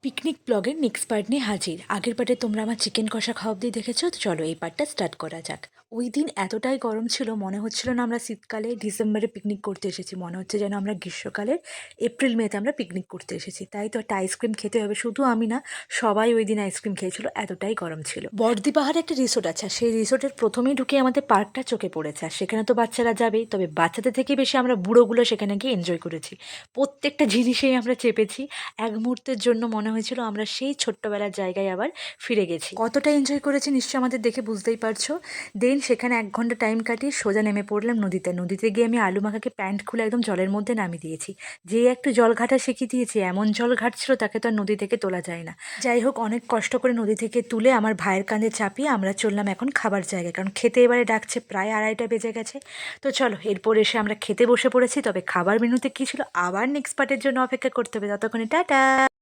Picnic ব্লগের next part নিয়ে হাজির। আগের পার্টে তোমরা আমার চিকেন কষা খাওয়া অব্দি দেখেছো, তো চলো এই পার্টটা স্টার্ট করা যাক। ওই দিন এতটাই গরম ছিল, মনে হচ্ছিল না আমরা শীতকালে ডিসেম্বরে পিকনিক করতে এসেছি, মনে হচ্ছে যেন আমরা গ্রীষ্মকালের এপ্রিল মেতে আমরা পিকনিক করতে এসেছি। তাই তো একটা আইসক্রিম খেতে হবে, শুধু আমি না, সবাই ওই দিন আইসক্রিম খেয়েছিল, এতটাই গরম ছিল। বর্দি পাহাড়ে একটা রিসোর্ট আছে, সেই রিসোর্টের প্রথমেই ঢুকে আমাদের পার্কটা চোখে পড়েছে, আর সেখানে তো বাচ্চারা যাবেই, তবে বাচ্চাদের থেকে বেশি আমরা বুড়োগুলো সেখানে গিয়ে এনজয় করেছি। প্রত্যেকটা জিনিসেই আমরা চেপেছি। এক মুহূর্তের জন্য মনে হয়েছিল আমরা সেই ছোট্টবেলার জায়গায় আবার ফিরে গেছি। কতটা এনজয় করেছি নিশ্চয়ই আমাদের দেখে বুঝতেই পারছো। দেন সেখানে 1 ঘন্টা টাইম কাটিয়ে সোজা নেমে পড়লাম নদীতে। নদীতে গিয়ে আমি আলু মাখাকে প্যান্ট খুলে একদম জলের মধ্যে নামিয়ে দিয়েছি। যে একটু জল ঘাটা শিখিয়ে দিয়েছি, এমন জল ঘাটছিল তাকে তো আর নদী থেকে তোলা যায় না। যাই হোক, অনেক কষ্ট করে নদী থেকে তুলে আমার ভাইয়ের কাঁধে চাপিয়ে আমরা চললাম এখন খাবার জায়গায়, কারণ খেতে এবারে ডাকছে, প্রায় 2:30টা বেজে গেছে। তো চলো এরপর এসে আমরা খেতে বসে পড়েছি। তবে খাবার মেনুতে কী ছিল আবার নেক্সট পার্টের জন্য অপেক্ষা করতে হবে। ততক্ষণে টাটা।